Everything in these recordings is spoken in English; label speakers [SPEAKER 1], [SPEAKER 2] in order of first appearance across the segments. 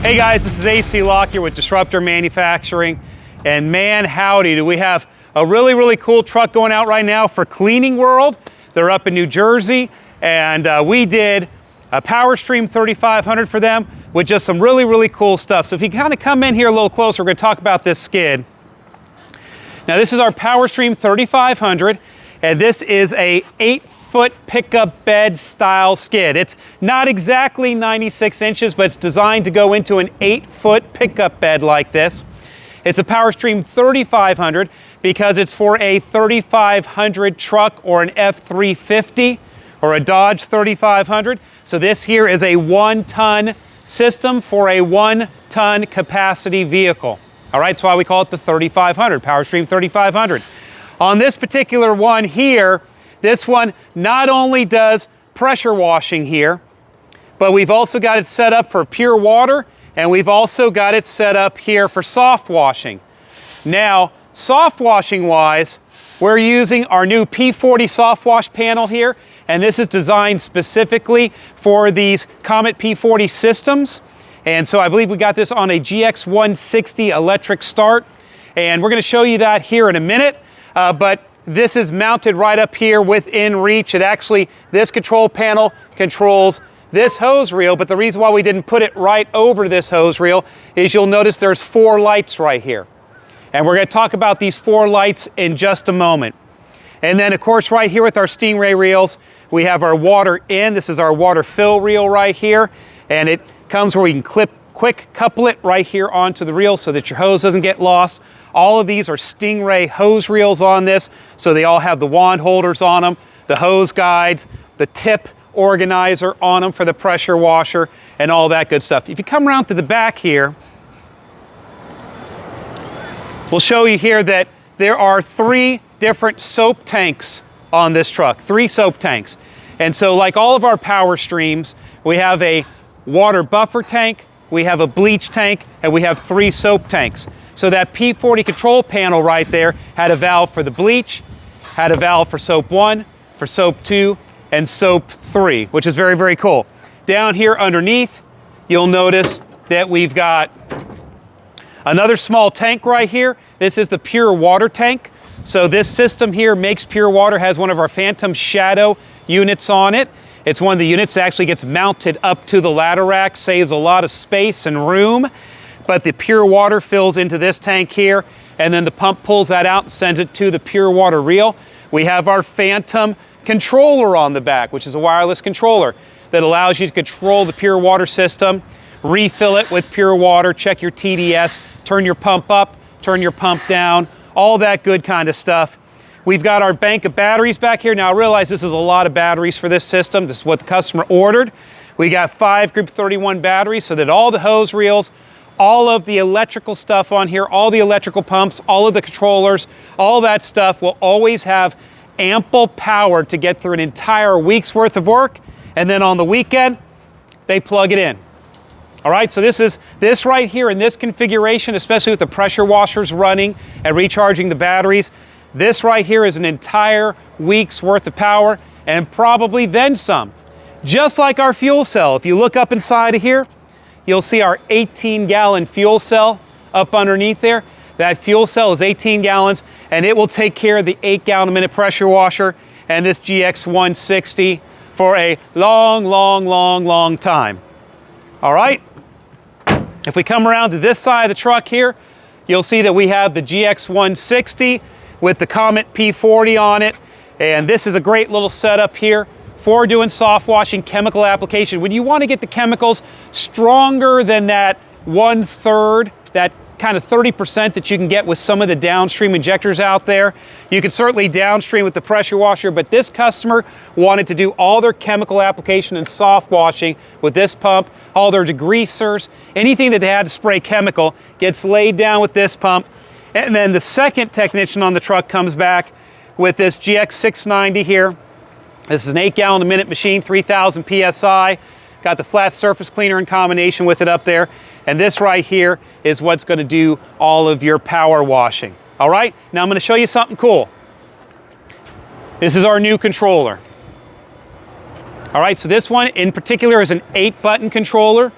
[SPEAKER 1] Hey guys, this is AC Lock here with Disruptor Manufacturing, and man howdy, do we have a really cool truck going out right now for Cleaning World. They're up in New Jersey, and we did a PowerStream 3500 for them with just some really cool stuff. So if you kind of come in here a little closer, we're going to talk about this skid. Now this is our PowerStream 3500, and this is a 8-foot pickup bed style skid. It's not exactly 96 inches, but it's designed to go into an 8-foot pickup bed like this. It's a PowerStream 3500 because it's for a 3500 truck or an F350 or a Dodge 3500. So this here is a 1-ton system for a 1-ton capacity vehicle. All right, that's why we call it the 3500, PowerStream 3500. On this particular one here, this one not only does pressure washing here, but we've also got it set up for pure water, and we've also got it set up here for soft washing. Now, soft washing wise, we're using our new P40 soft wash panel here, and this is designed specifically for these Comet P40 systems. And so I believe we got this on a GX160 electric start, and we're going to show you that here in a minute. But this is mounted right up here within reach. It actually, this control panel controls this hose reel, but the reason why we didn't put it right over this hose reel is you'll notice there's 4 lights right here. And we're going to talk about these 4 lights in just a moment. And then of course right here with our Stingray reels, we have our water in. This is our water fill reel right here. And it comes where we can quick couple it right here onto the reel so that your hose doesn't get lost. All of these are Stingray hose reels on this, so they all have the wand holders on them, the hose guides, the tip organizer on them for the pressure washer, and all that good stuff. If you come around to the back here, we'll show you here that there are 3 different soap tanks on this truck, 3 soap tanks. And so like all of our PowerStreams, we have a water buffer tank, we have a bleach tank, and we have 3 soap tanks. So that P40 control panel right there had a valve for the bleach, had a valve for soap 1, for soap 2, and soap 3, which is very cool. Down here underneath, you'll notice that we've got another small tank right here. This is the pure water tank. So this system here makes pure water, has one of our Phantom Shadow units on it. It's one of the units that actually gets mounted up to the ladder rack, saves a lot of space and room. But the pure water fills into this tank here, and then the pump pulls that out and sends it to the pure water reel. We have our Phantom controller on the back, which is a wireless controller that allows you to control the pure water system, refill it with pure water, check your TDS, turn your pump up, turn your pump down, all that good kind of stuff. We've got our bank of batteries back here. Now I realize this is a lot of batteries for this system. This is what the customer ordered. We got 5 Group 31 batteries so that all the hose reels, all of the electrical stuff on here, all the electrical pumps, all of the controllers, all that stuff will always have ample power to get through an entire week's worth of work. And then on the weekend, they plug it in. All right, so this right here in this configuration, especially with the pressure washers running and recharging the batteries, this right here is an entire week's worth of power and probably then some. Just like our fuel cell. If you look up inside of here, you'll see our 18-gallon fuel cell up underneath there. That fuel cell is 18 gallons, and it will take care of the 8-gallon-a-minute pressure washer and this GX160 for a long time. All right? If we come around to this side of the truck here, you'll see that we have the GX160 with the Comet P40 on it, and this is a great little setup here for doing soft washing chemical application. When you want to get the chemicals stronger than that 1/3, that kind of 30% that you can get with some of the downstream injectors out there, you can certainly downstream with the pressure washer, but this customer wanted to do all their chemical application and soft washing with this pump. All their degreasers, anything that they had to spray chemical gets laid down with this pump. And then the second technician on the truck comes back with this GX690 here. This is an 8-gallon-a-minute machine, 3,000 PSI. Got the flat surface cleaner in combination with it up there. And this right here is what's going to do all of your power washing. All right, now I'm going to show you something cool. This is our new controller. All right, so this one in particular is an 8-button controller.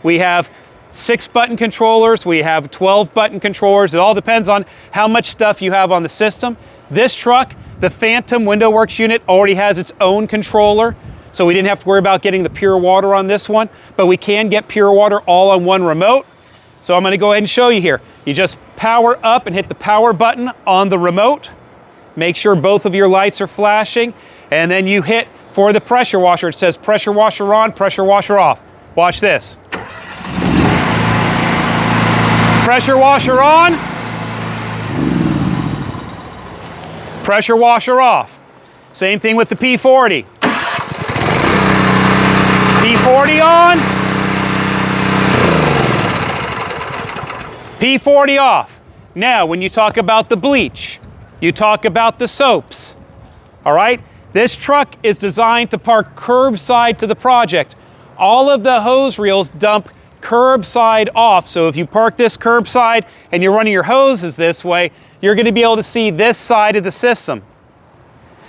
[SPEAKER 1] We have 6-button controllers, we have 12-button controllers. It all depends on how much stuff you have on the system. This truck, the Phantom Window Works unit, already has its own controller, so we didn't have to worry about getting the pure water on this one, but we can get pure water all on one remote. So I'm going to go ahead and show you here. You just power up and hit the power button on the remote. Make sure both of your lights are flashing, and then you hit for the pressure washer. It says pressure washer on, pressure washer off. Watch this. Pressure washer on, pressure washer off. Same thing with the P40. P40 on, P40 off. Now, when you talk about the bleach, you talk about the soaps, all right? This truck is designed to park curbside to the project. All of the hose reels dump curbside off. So if you park this curbside and you're running your hoses this way, you're going to be able to see this side of the system.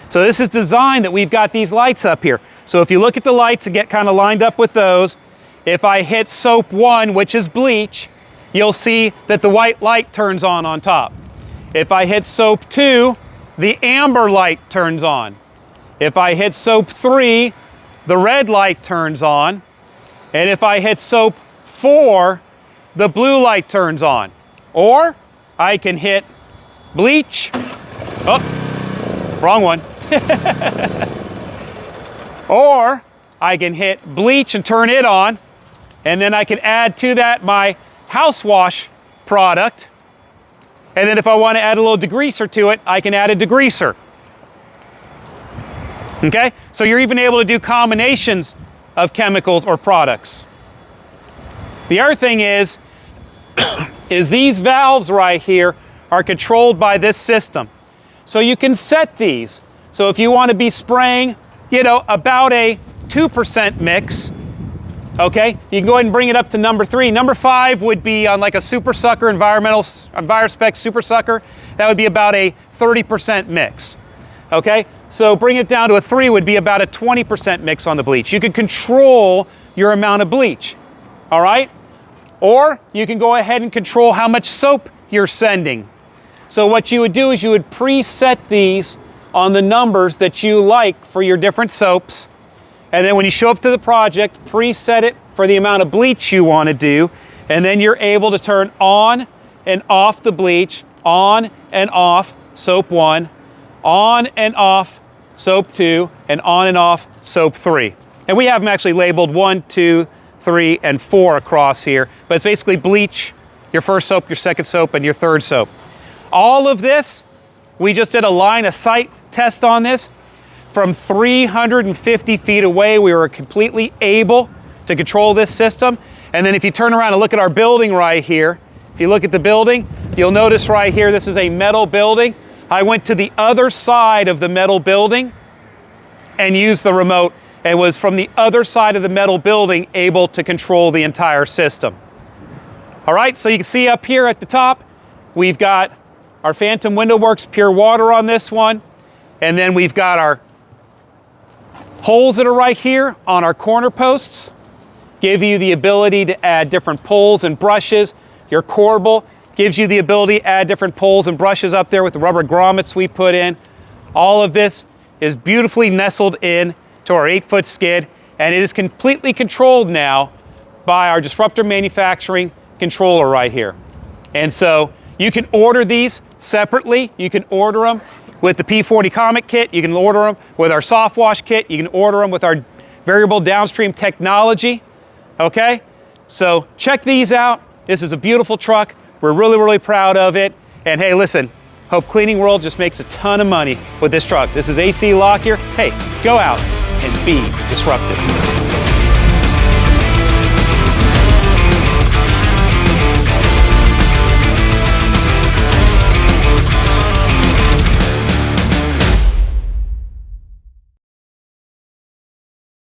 [SPEAKER 1] So this is designed that we've got these lights up here. So if you look at the lights and get kind of lined up with those, if I hit soap 1, which is bleach, you'll see that the white light turns on top. If I hit soap 2, the amber light turns on. If I hit soap 3, the red light turns on. And if I hit soap 4, the blue light turns on. Or I can hit bleach. Oh, wrong one. Or I can hit bleach and turn it on. And then I can add to that my house wash product. And then if I want to add a little degreaser to it, I can add a degreaser. Okay? So you're even able to do combinations of chemicals or products. The other thing is these valves right here are controlled by this system. So you can set these. So if you want to be spraying, you know, about a 2% mix, okay, you can go ahead and bring it up to number 3. Number 5 would be on like a super sucker, EnviroSpec super sucker. That would be about a 30% mix. Okay, so bring it down to a 3 would be about a 20% mix on the bleach. You can control your amount of bleach. All right, or you can go ahead and control how much soap you're sending. So what you would do is you would preset these on the numbers that you like for your different soaps. And then when you show up to the project, preset it for the amount of bleach you want to do. And then you're able to turn on and off the bleach, on and off soap 1, on and off soap 2, and on and off soap 3. And we have them actually labeled 1, 2, 3, and 4 across here. But it's basically bleach, your first soap, your second soap, and your third soap. All of this, we just did a line of sight test on this. From 350 feet away, we were completely able to control this system. And then if you turn around and look at our building right here, if you look at the building, you'll notice right here, this is a metal building. I went to the other side of the metal building and used the remote and was from the other side of the metal building able to control the entire system. All right, so you can see up here at the top, we've got our Phantom Window Works pure water on this one. And then we've got our holes that are right here on our corner posts. Give you the ability to add different poles and brushes. Your corbel gives you the ability to add different poles and brushes up there with the rubber grommets we put in. All of this is beautifully nestled in to our 8-foot skid, and it is completely controlled now by our Disruptor Manufacturing controller right here. And so you can order these separately. You can order them with the P40 Comet kit. You can order them with our soft wash kit. You can order them with our variable downstream technology. Okay? So check these out. This is a beautiful truck. We're really, really proud of it. And hey, listen, Hope Cleaning World just makes a ton of money with this truck. This is AC Lock here. Hey, go out and be disruptive.